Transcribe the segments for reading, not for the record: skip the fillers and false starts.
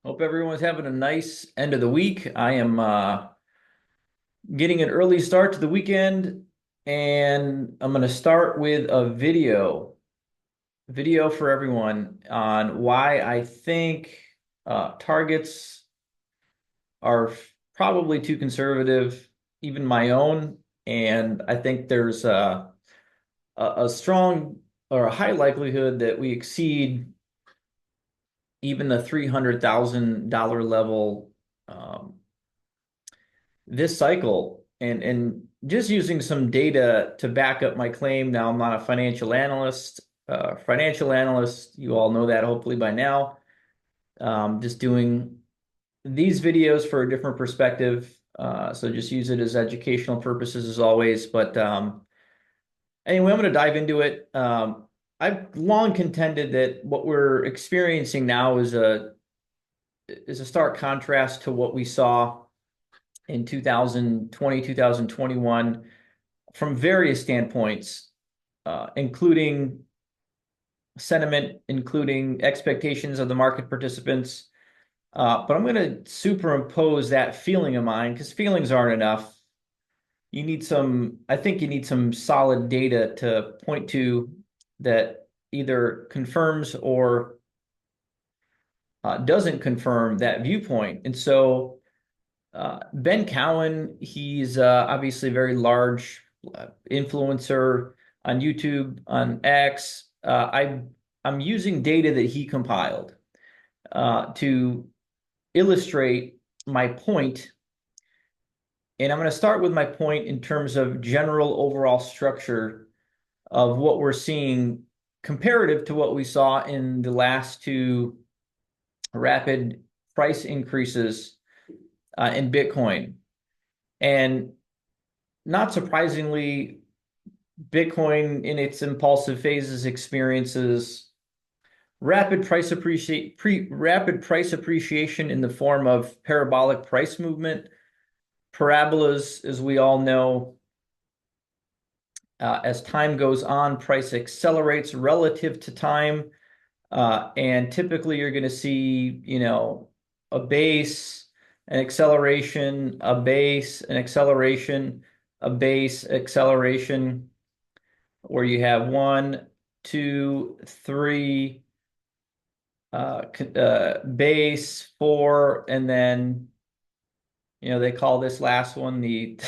Hope everyone's having a nice end of the week. I am getting an early start to the weekend, and I'm going to start with a video for everyone on why I think targets are probably too conservative, even my own. And I think there's a strong or a high likelihood that we exceed even the $300,000 level um, this cycle. And just using some data to back up my claim. Now, I'm not a financial analyst. You all know that hopefully by now. Just doing these videos for a different perspective. So just use it as educational purposes as always. But anyway, I'm going to dive into it. I've long contended that what we're experiencing now is a stark contrast to what we saw in 2020, 2021 from various standpoints, including sentiment, including expectations of the market participants. But I'm going to superimpose that feeling of mine because feelings aren't enough. I think you need some solid data to point to that either confirms or doesn't confirm that viewpoint. And so Ben Cowan, he's obviously a very large influencer on YouTube, on X. I'm using data that he compiled to illustrate my point, and I'm going to start with my point in terms of general overall structure of what we're seeing comparative to what we saw in the last two rapid price increases in Bitcoin. And not surprisingly, Bitcoin in its impulsive phases experiences rapid price appreciation in the form of parabolic price movement. Parabolas, as we all know, as time goes on, price accelerates relative to time. And typically you're going to see, a base, an acceleration, a base, an acceleration, a base, acceleration, where you have one, two, three, base, four, and then they call this last one the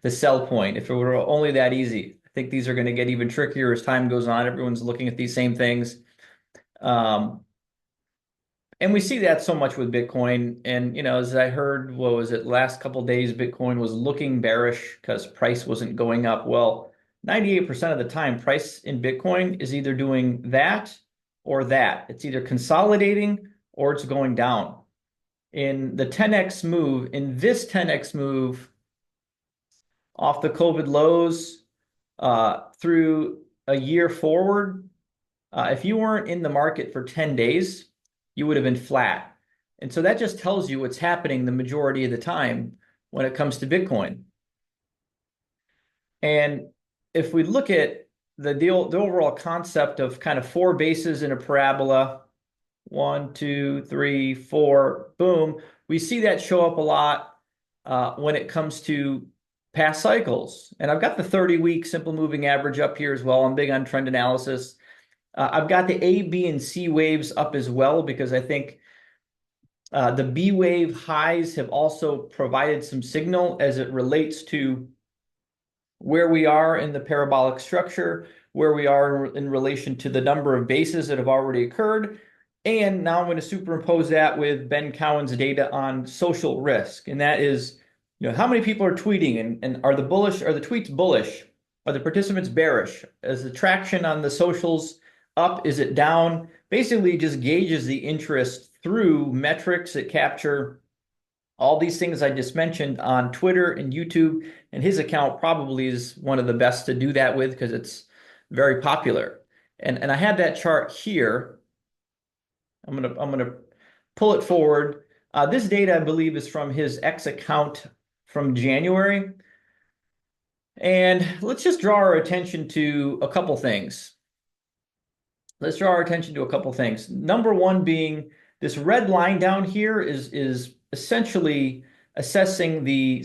the sell point. If it were only that easy, I think these are going to get even trickier as time goes on. Everyone's looking at these same things. And we see that so much with Bitcoin. And, as I heard, what was it, last couple of days, Bitcoin was looking bearish because price wasn't going up. Well, 98% of the time, price in Bitcoin is either doing that or that. It's either consolidating or it's going down. In this 10x move off the COVID lows through a year forward, if you weren't in the market for 10 days, you would have been flat. And so that just tells you what's happening the majority of the time when it comes to Bitcoin. And if we look at the overall concept of kind of four bases in a parabola, one, two, three, four, boom, we see that show up a lot when it comes to past cycles. And I've got the 30-week simple moving average up here as well. I'm big on trend analysis. I've got the A, B, and C waves up as well because I think the B wave highs have also provided some signal as it relates to where we are in the parabolic structure, where we are in relation to the number of bases that have already occurred. And now I'm going to superimpose that with Ben Cowan's data on social risk. And that is, how many people are tweeting, and are the tweets bullish? Are the participants bearish? Is the traction on the socials up? Is it down? Basically, it just gauges the interest through metrics that capture all these things I just mentioned on Twitter and YouTube. And his account probably is one of the best to do that with because it's very popular. And I had that chart here. I'm gonna pull it forward. This data, I believe, is from his X account from January. And let's just draw our attention to a couple things. Number one being This red line down here is essentially assessing the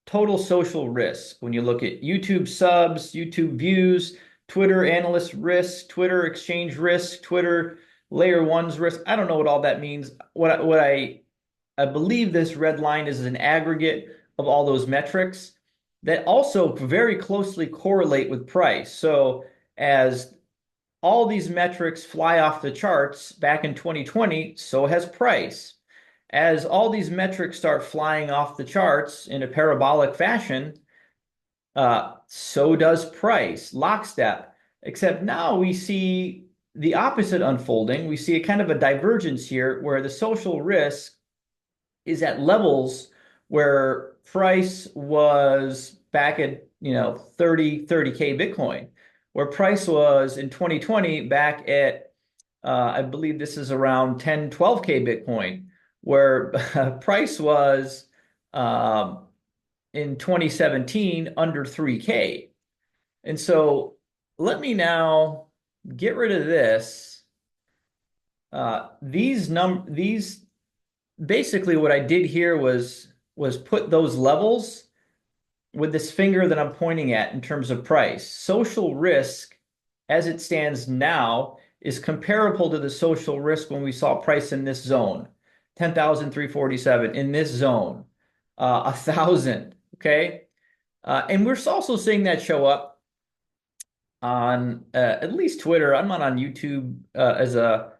total social risk. When you look at YouTube subs, YouTube views, Twitter analyst risk, Twitter exchange risk, Twitter layer one's risk. I don't know what all that means. What I believe this red line is an aggregate of all those metrics that also very closely correlate with price. So as all these metrics fly off the charts back in 2020, so has price. As all these metrics start flying off the charts in a parabolic fashion, so does price, lockstep. Except now we see the opposite unfolding. We see a kind of a divergence here where the social risk is at levels where price was back at 30K Bitcoin, where price was in 2020 back at I believe this is around 10 12K Bitcoin, where price was in 2017 under 3K. And so let me now get rid of this. These basically what I did here was put those levels with this finger that I'm pointing at in terms of price. Social risk as it stands now is comparable to the social risk when we saw price in this zone, 10,347 in this zone, 1,000, okay? And we're also seeing that show up on at least Twitter. I'm not on YouTube as a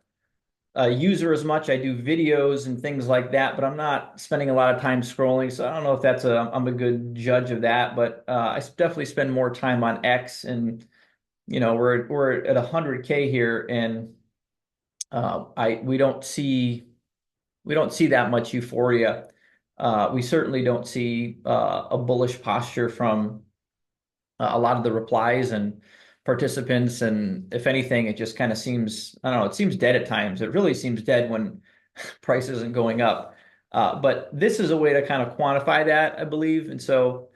user as much. I do videos and things like that, but I'm not spending a lot of time scrolling. So I don't know if I'm a good judge of that, but I definitely spend more time on X, and we're at 100K here, and we don't see that much euphoria. We certainly don't see a bullish posture from a lot of the replies and participants. And if anything, it just kind of seems, I don't know, it seems dead at times. It really seems dead when price isn't going up. But this is a way to kind of quantify that, I believe. And so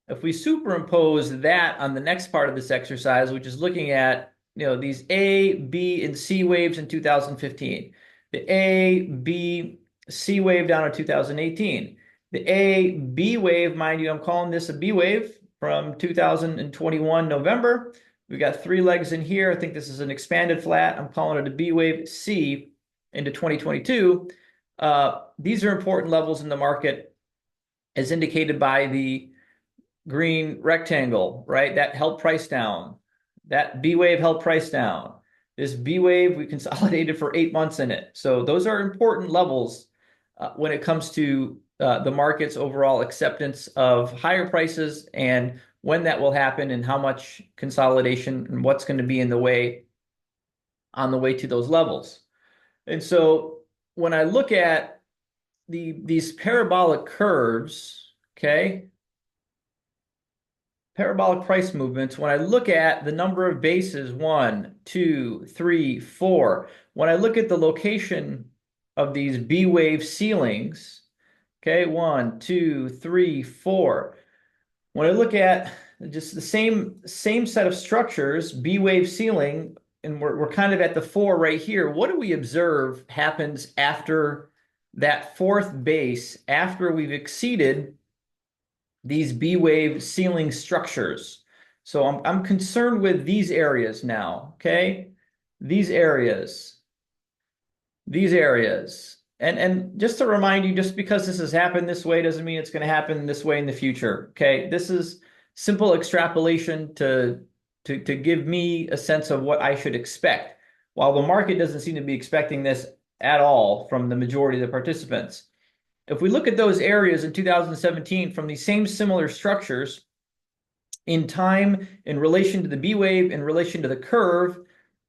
if we superimpose that on the next part of this exercise, which is looking at these A, B, and C waves in 2015, the A, B, C wave down in 2018, the A, B wave, mind you, I'm calling this a B wave from 2021 November. We got three legs in here. I think this is an expanded flat. I'm calling it a B wave C into 2022. These are important levels in the market as indicated by the green rectangle, right? That held price down. That B wave held price down. This B wave, we consolidated for 8 months in it. So those are important levels when it comes to the market's overall acceptance of higher prices, and when that will happen, and how much consolidation and what's going to be in the way on the way to those levels. And so when I look at these parabolic curves, okay, parabolic price movements, when I look at the number of bases, 1, 2, 3, 4, when I look at the location of these B wave ceilings, okay, 1, 2, 3, 4. When I look at just the same set of structures, B wave ceiling, and we're kind of at the 4 right here, what do we observe happens after that fourth base, after we've exceeded these B wave ceiling structures? So I'm concerned with these areas now, okay? These areas. And just to remind you, just because this has happened this way doesn't mean it's going to happen this way in the future. Okay, this is simple extrapolation to give me a sense of what I should expect, while the market doesn't seem to be expecting this at all from the majority of the participants. If we look at those areas in 2017 from these same similar structures in time, in relation to the B wave, in relation to the curve,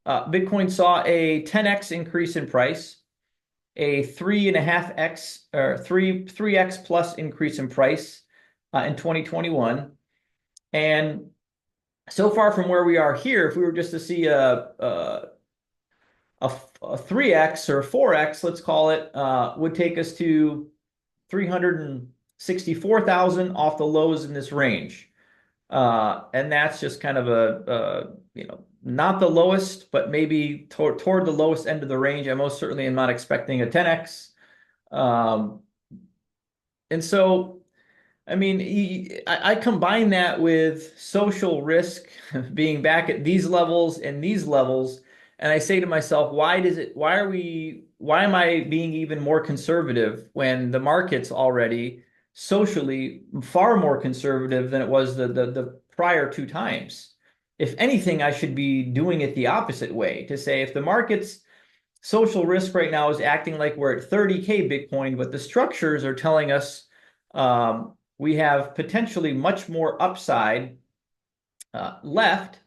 Bitcoin saw a 10x increase in price, a 3.5x or 3x plus increase in price in 2021. And so far from where we are here, if we were just to see a 3x or 4x, let's call it, would take us to 364,000 off the lows in this range. And that's just kind of not the lowest, but maybe toward the lowest end of the range. I most certainly am not expecting a 10x. Um, and so I mean, I combine that with social risk being back at these levels and these levels, and I say to myself, why am I being even more conservative when the market's already socially far more conservative than it was the prior two times? If anything, I should be doing it the opposite way to say if the market's social risk right now is acting like we're at 30K Bitcoin, but the structures are telling us we have potentially much more upside left.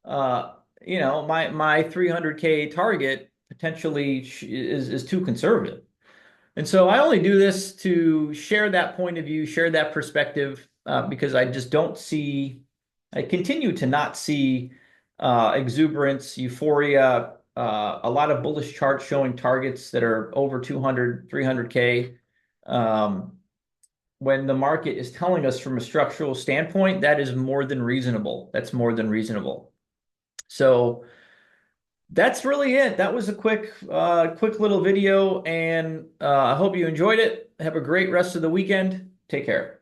Uh, my 300K target potentially is too conservative. And so I only do this to share that point of view, share that perspective, because I just don't see, I continue to not see exuberance, euphoria, a lot of bullish charts showing targets that are over 200, 300K. When the market is telling us from a structural standpoint, that is more than reasonable. That's more than reasonable. So that's really it. That was a quick little video, and I hope you enjoyed it. Have a great rest of the weekend. Take care.